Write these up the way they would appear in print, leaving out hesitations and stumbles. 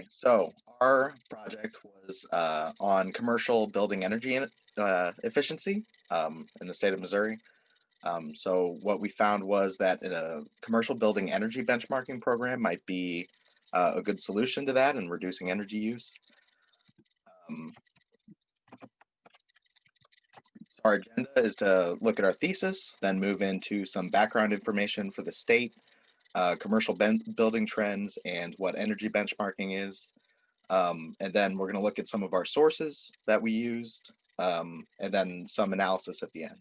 So our project was on commercial building energy efficiency in the state of Missouri. So what we found was that a commercial building energy benchmarking program might be a good solution to that and reducing energy use. Um, our agenda is to look at our thesis, then move into some background information for the state, commercial building trends, and what energy benchmarking is. And then we're going to look at some of our sources that we used, and then some analysis at the end.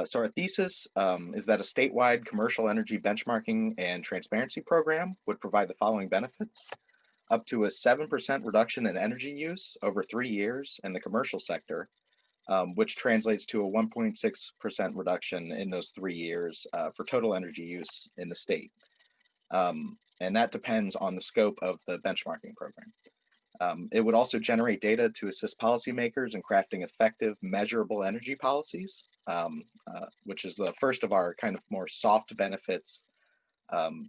So our thesis is that a statewide commercial energy benchmarking and transparency program would provide the following benefits: up to a 7% reduction in energy use over 3 years in the commercial sector, which translates to a 1.6% reduction in those 3 years for total energy use in the state. And that depends on the scope of the benchmarking program. It would also generate data to assist policymakers in crafting effective, measurable energy policies, which is the first of our kind of more soft benefits.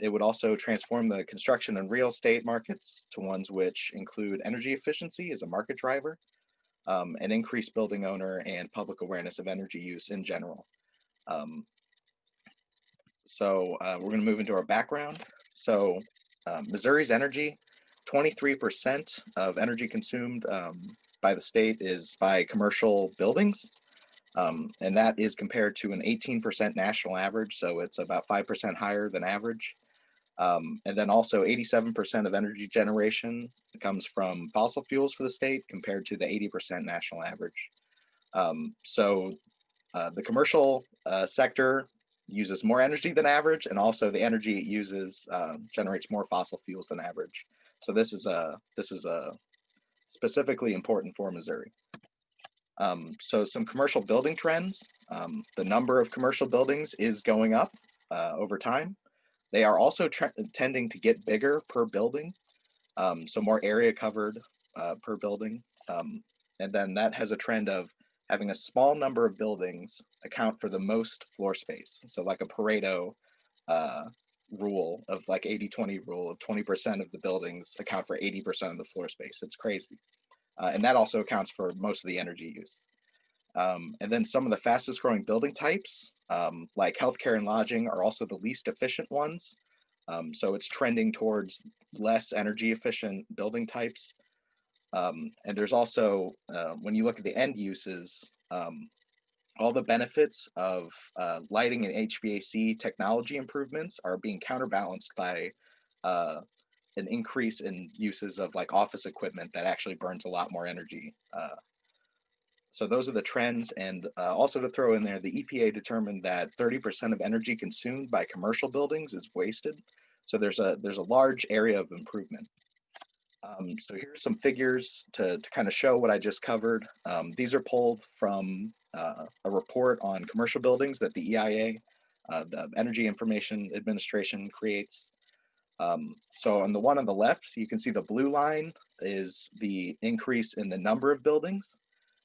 It would also transform the construction and real estate markets to ones which include energy efficiency as a market driver, and increase building owner and public awareness of energy use in general. We're going to move into our background. So Missouri's energy, 23% of energy consumed by the state is by commercial buildings. And that is compared to an 18% national average. So it's about 5% higher than average. And then also 87% of energy generation comes from fossil fuels for the state compared to the 80% national average. The commercial sector uses more energy than average, and also the energy it uses generates more fossil fuels than average. So this is specifically important for Missouri. So some commercial building trends. The number of commercial buildings is going up over time. They are also tending to get bigger per building, so more area covered per building. And then that has a trend of having a small number of buildings account for the most floor space. So like a Pareto rule of like 80-20 rule of 20% of the buildings account for 80% of the floor space. It's crazy. And that also accounts for most of the energy use. And then some of the fastest growing building types, like healthcare and lodging, are also the least efficient ones. So it's trending towards less energy efficient building types. And there's also, when you look at the end uses, all the benefits of lighting and HVAC technology improvements are being counterbalanced by an increase in uses of like office equipment that actually burns a lot more energy. So those are the trends. And also to throw in there, the EPA determined that 30% of energy consumed by commercial buildings is wasted. So there's a large area of improvement. So here's some figures to kind of show what I just covered. These are pulled from a report on commercial buildings that the EIA, the Energy Information Administration, creates. So on the one on the left, you can see the blue line is the increase in the number of buildings,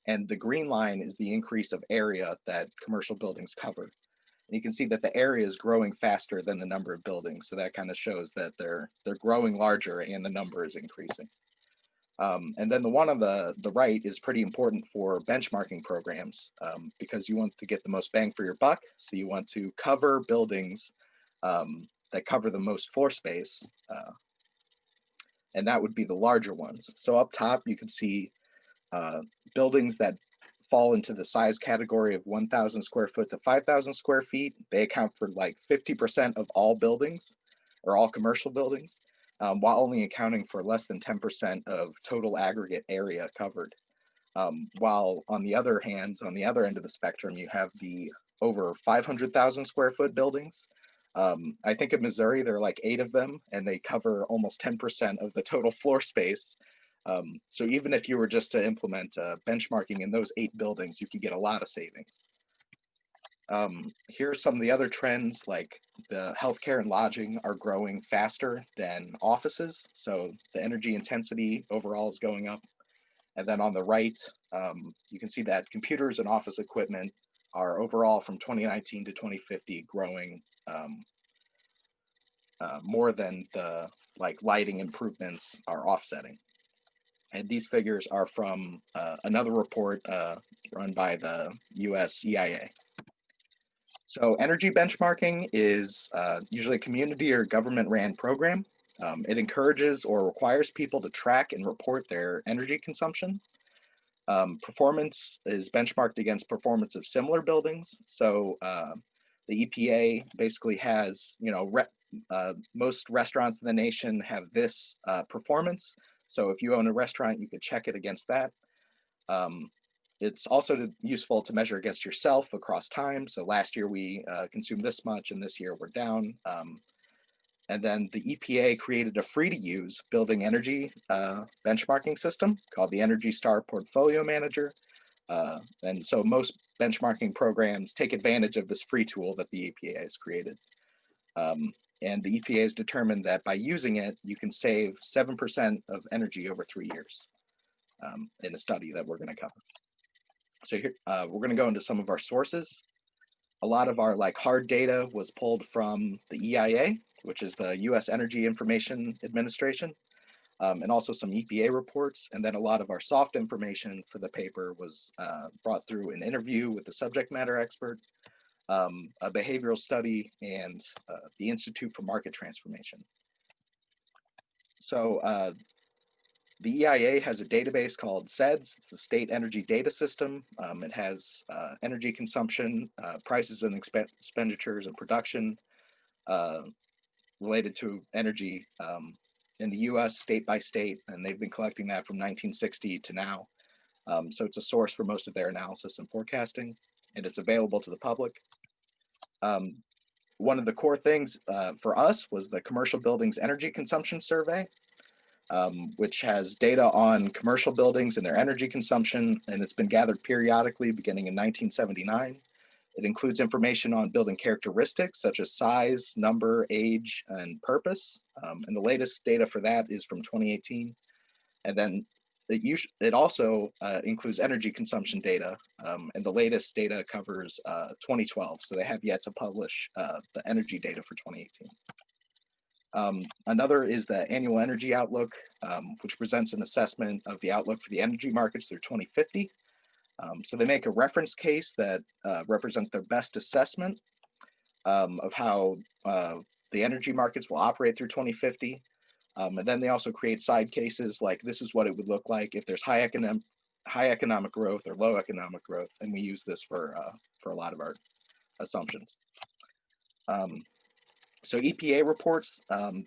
and the green line is the increase of area that commercial buildings cover. And you can see that the area is growing faster than the number of buildings. So that kind of shows that they're growing larger and the number is increasing. And then the one on the right is pretty important for benchmarking programs because you want to get the most bang for your buck. So you want to cover buildings that cover the most floor space. And that would be the larger ones. So up top, you can see buildings that fall into the size category of 1,000 square foot to 5,000 square feet. They account for like 50% of all buildings or all commercial buildings, while only accounting for less than 10% of total aggregate area covered. While on the other hand, on the other end of the spectrum, you have the over 500,000 square foot buildings. I think in Missouri, there are like 8 of them, and they cover almost 10% of the total floor space. So even if you were just to implement benchmarking in those 8 buildings, you could get a lot of savings. Here are some of the other trends, like the healthcare and lodging are growing faster than offices. So the energy intensity overall is going up. And then on the right, you can see that computers and office equipment are overall from 2019 to 2050 growing more than the lighting improvements are offsetting. And these figures are from another report run by the US EIA. So energy benchmarking is usually a community or government ran program. It encourages or requires people to track and report their energy consumption. Performance is benchmarked against performance of similar buildings. So the EPA basically has, most restaurants in the nation have this performance. So if you own a restaurant, you could check it against that. It's also useful to measure against yourself across time. So last year we consumed this much, and this year we're down. And then the EPA created a free-to-use building energy benchmarking system called the Energy Star Portfolio Manager. And so most benchmarking programs take advantage of this free tool that the EPA has created. And the EPA has determined that by using it, you can save 7% of energy over 3 years in a study that we're going to cover. So here, we're going to go into some of our sources. A lot of our hard data was pulled from the EIA, which is the US Energy Information Administration, and also some EPA reports. And then a lot of our soft information for the paper was brought through an interview with the subject matter expert, a behavioral study, and the Institute for Market Transformation. So the EIA has a database called SEDS. It's the State Energy Data System. It has energy consumption, prices and expenditures and production related to energy in the US state by state, and they've been collecting that from 1960 to now. So it's a source for most of their analysis and forecasting, and it's available to the public. One of the core things for us was the Commercial Buildings Energy Consumption Survey, which has data on commercial buildings and their energy consumption, and it's been gathered periodically beginning in 1979. It includes information on building characteristics such as size, number, age, and purpose. And the latest data for that is from 2018. And then it also includes energy consumption data, and the latest data covers 2012. So they have yet to publish the energy data for 2018. Another is the Annual Energy Outlook, which presents an assessment of the outlook for the energy markets through 2050. So they make a reference case that represents their best assessment of how the energy markets will operate through 2050. And then they also create side cases like this is what it would look like if there's high economic growth or low economic growth. And we use this for a lot of our assumptions. So EPA reports,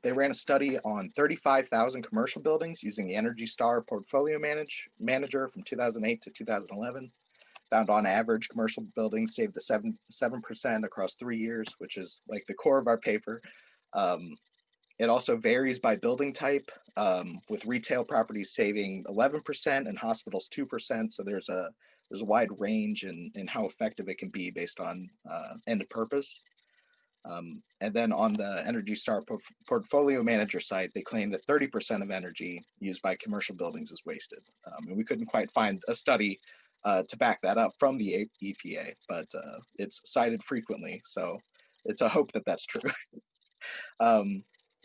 they ran a study on 35,000 commercial buildings using the Energy Star Portfolio Manager from 2008 to 2011. Found on average commercial buildings saved the 7% across 3 years, which is like the core of our paper. It also varies by building type, with retail properties saving 11% and hospitals 2%. So there's a wide range in how effective it can be based on end purpose. And then on the Energy Star Portfolio Manager site, they claim that 30% of energy used by commercial buildings is wasted. And we couldn't quite find a study to back that up from the EPA, but it's cited frequently. So it's a hope that that's true.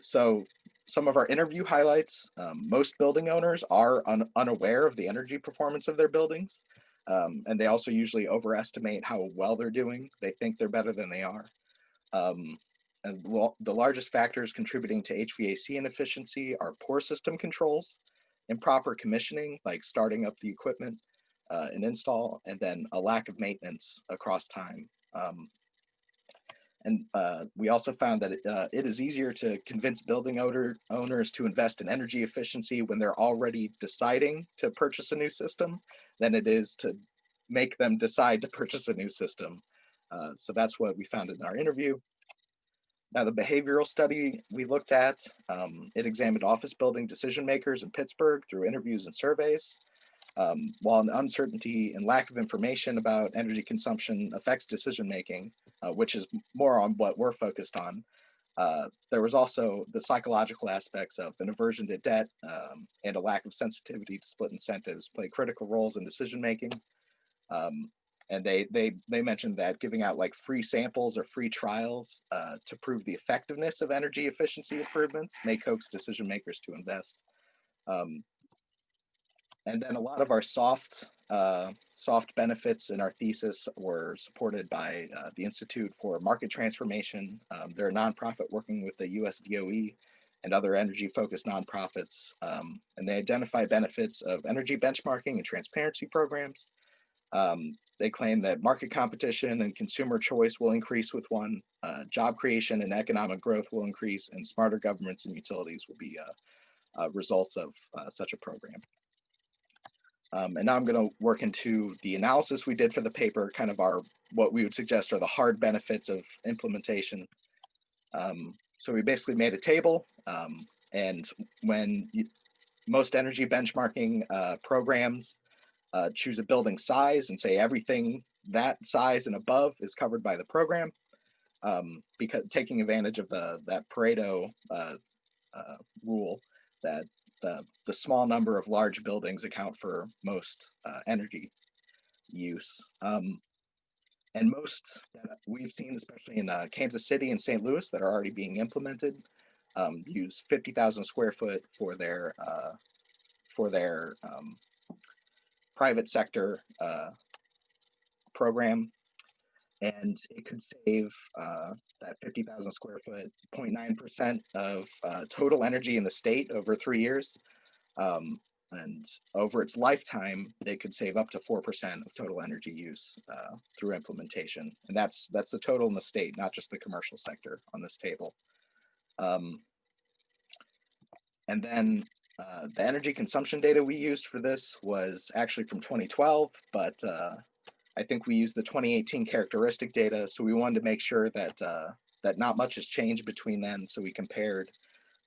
So some of our interview highlights, most building owners are unaware of the energy performance of their buildings. And they also usually overestimate how well they're doing. They think they're better than they are. And the largest factors contributing to HVAC inefficiency are poor system controls, improper commissioning, like starting up the equipment and install, and then a lack of maintenance across time. And we also found that it is easier to convince building owners to invest in energy efficiency when they're already deciding to purchase a new system than it is to make them decide to purchase a new system. So that's what we found in our interview. Now, the behavioral study we looked at, it examined office building decision makers in Pittsburgh through interviews and surveys. While an uncertainty and lack of information about energy consumption affects decision making, which is more on what we're focused on, there was also the psychological aspects of an aversion to debt and a lack of sensitivity to split incentives play critical roles in decision making. And they mentioned that giving out like free samples or free trials to prove the effectiveness of energy efficiency improvements may coax decision makers to invest. Um, and then a lot of our soft benefits in our thesis were supported by the Institute for Market Transformation. They're a nonprofit working with the US DOE and other energy-focused nonprofits, and they identify benefits of energy benchmarking and transparency programs. They claim that market competition and consumer choice will increase with one, job creation and economic growth will increase, and smarter governments and utilities will be results of such a program. And now I'm going to work into the analysis we did for the paper, kind of what we would suggest are the hard benefits of implementation. So we basically made a table, and when most energy benchmarking programs choose a building size and say everything that size and above is covered by the program, because taking advantage of that Pareto rule that the small number of large buildings account for most energy use. And most that we've seen, especially in Kansas City and St. Louis, that are already being implemented, use 50,000 square foot for their private sector program, and it could save that 50,000 square foot 0.9% of total energy in the state over 3 years. And over its lifetime, it could save up to 4% of total energy use through implementation. And that's the total in the state, not just the commercial sector on this table. And then the energy consumption data we used for this was actually from 2012, but I think we used the 2018 characteristic data. So we wanted to make sure that that not much has changed between then. So we compared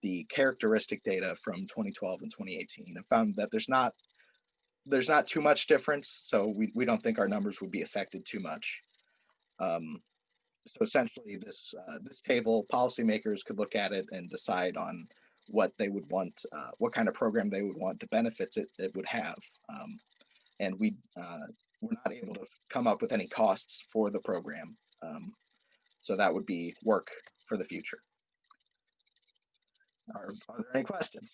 the characteristic data from 2012 and 2018 and found that there's not too much difference. So we don't think our numbers would be affected too much. So essentially this table, policymakers could look at it and decide on what they would want, what kind of program they would want, the benefits it would have. And we're not able to come up with any costs for the program. So that would be work for the future. Are there any questions?